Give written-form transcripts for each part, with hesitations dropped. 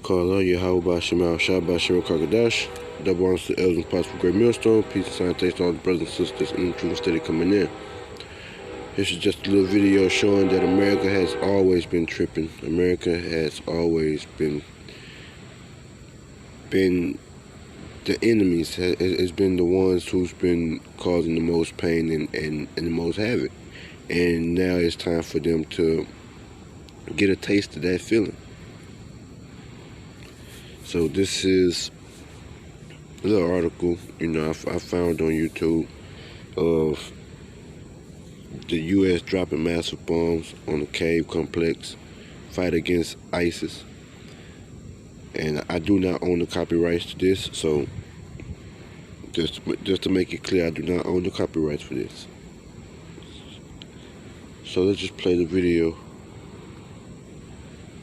Kala Yahweh Shemal Shabbat Shem Kakadash. Double honors to the elders and apostles for Great Millstone. Peace and sanitation to all the brothers and sisters in the truth and steady coming in. This is just a little video showing that America has always been tripping. America has always been the enemies. Has been the ones who's been causing the most pain and the most havoc. And now it's time for them to get a taste of that feeling. So this is a little article, I found on YouTube of the U.S. dropping massive bombs on the cave complex, fight against ISIS. And I do not own the copyrights to this, so just to make it clear, I do not own the copyrights for this. So let's just play the video.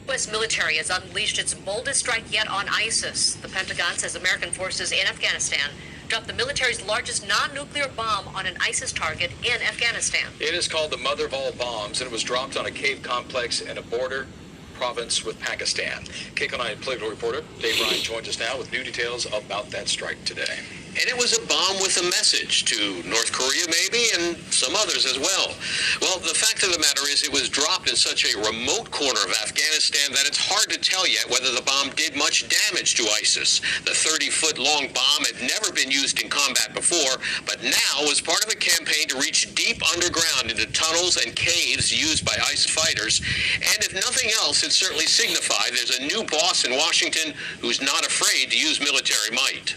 U.S. military has unleashed its boldest strike yet on ISIS. The Pentagon says American forces in Afghanistan dropped the military's largest non-nuclear bomb on an ISIS target in Afghanistan. It is called the mother of all bombs, and it was dropped on a cave complex in a border province with Pakistan. KCAL 9 political reporter Dave Ryan joins us now with new details about that strike today. And it was a bomb with a message to North Korea, maybe, and some others as well. Well, the fact of the matter is it was dropped in such a remote corner of Afghanistan that it's hard to tell yet whether the bomb did much damage to ISIS. The 30-foot-long bomb had never been used in combat before, but now was part of a campaign to reach deep underground into tunnels and caves used by ISIS fighters. And if nothing else, it certainly signified there's a new boss in Washington who's not afraid to use military might.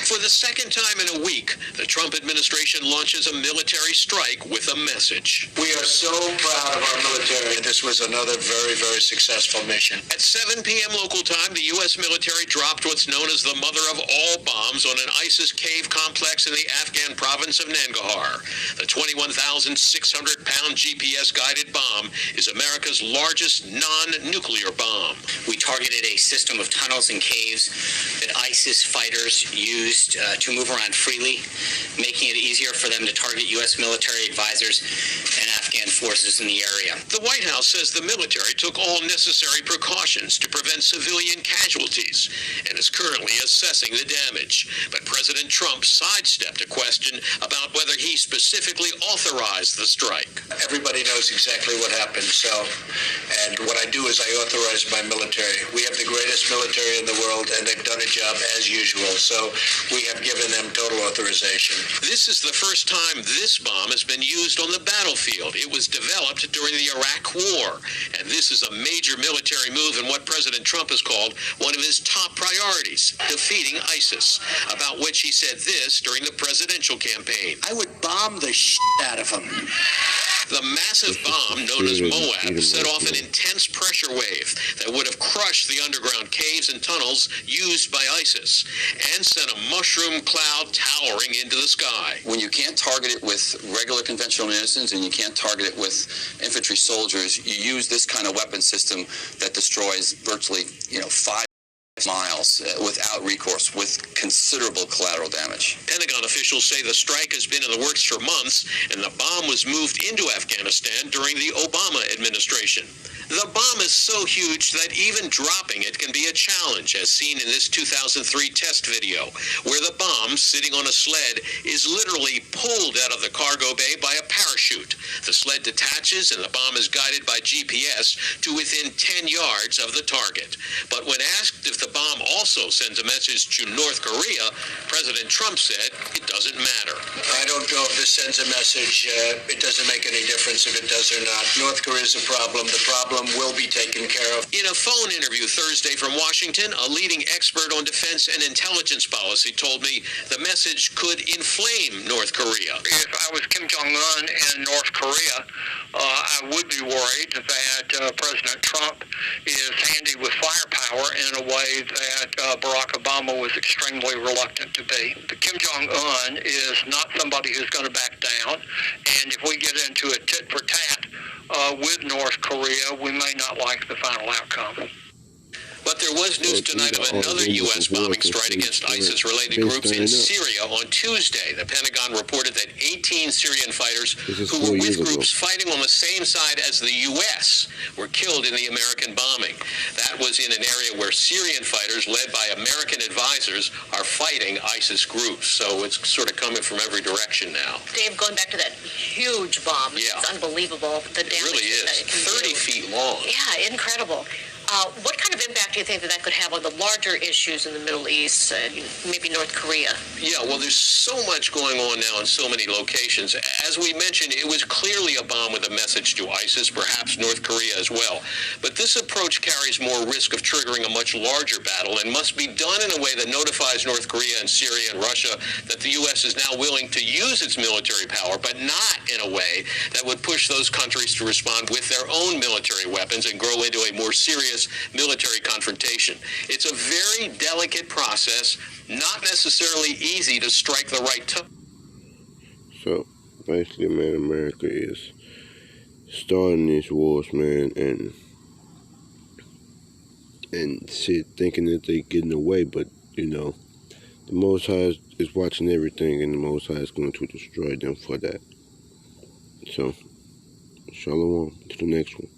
For the second time in a week, the Trump administration launches a military strike with a message. We are so proud of our military. This was another very, very successful mission. At 7 p.m. local time, the U.S. military dropped what's known as the mother of all bombs on an ISIS cave complex in the Afghan province of Nangarhar. The 21,600-pound GPS-guided bomb is America's largest non-nuclear bomb. We targeted a system of tunnels and caves that ISIS fighters used to move around freely, making it easier for them to target U.S. military advisors and Afghan forces in the area. The White House says the military took all necessary precautions to prevent civilian casualties and is currently assessing the damage. But President Trump sidestepped a question about whether he specifically authorized the strike. Everybody knows exactly what happened, and what I do is I authorize my military. We have the greatest military in the world, and they've done a job as usual, so we have given them total authorization. This is the first time this bomb has been used on the battlefield. It was developed during the Iraq War, and this is a major military move in what President Trump has called one of his top priorities, defeating ISIS, about which he said this during the presidential campaign. I would bomb the out of them. The massive bomb, known as Moab, set off an intense pressure wave that would have crushed the underground caves and tunnels used by ISIS and sent a mushroom cloud towering into the sky. When you can't target it with regular conventional munitions and you can't target it with infantry soldiers, you use this kind of weapon system that destroys virtually, 5 miles without recourse, with considerable collateral damage. Pentagon officials say the strike has been in the works for months, and the bomb was moved into Afghanistan during the Obama administration. The bomb is so huge that even dropping it can be a challenge, as seen in this 2003 test video, where the bomb, sitting on a sled, is literally pulled out of the cargo bay by a parachute. The sled detaches and the bomb is guided by GPS to within 10 yards of the target. But when asked if the bomb also sends a message to North Korea, President Trump said it doesn't matter. I don't know if this sends a message. It doesn't make any difference if it does or not. North Korea is a problem. The problem will be taken care of. In a phone interview Thursday from Washington, a leading expert on defense and intelligence policy told me the message could inflame North Korea. If I was Kim Jong-un in North Korea, I would be worried that President Trump is handy with firepower in a way that Barack Obama was extremely reluctant to be. But Kim Jong-un is not somebody who's going to back down, and if we get into a tit-for-tat with North Korea, we may not like the final outcome. But there was news tonight of another U.S. bombing strike against ISIS-related groups in Syria on Tuesday. The Pentagon reported that 18 Syrian fighters who were with groups fighting on the same side as the U.S. were killed in the American bombing. That was in an area where Syrian fighters, led by American advisors, are fighting ISIS groups. So it's sort of coming from every direction now. Dave, going back to that huge bomb, it's unbelievable. The damage it really is. 30 feet long. Yeah, incredible. What kind of impact do you think that could have on the larger issues in the Middle East, maybe North Korea? Yeah, well, there's so much going on now in so many locations. As we mentioned, it was clearly a bomb with a message to ISIS, perhaps North Korea as well. But this approach carries more risk of triggering a much larger battle and must be done in a way that notifies North Korea and Syria and Russia that the U.S. is now willing to use its military power, but not in a way that would push those countries to respond with their own military weapons and grow into a more serious military confrontation. It's a very delicate process, not necessarily easy to strike the right tone. So basically, man, America is starting these wars, man, and thinking that they're getting away, but you know, the Most High is watching everything, and the Most High is going to destroy them for that. So, shalom to the next one.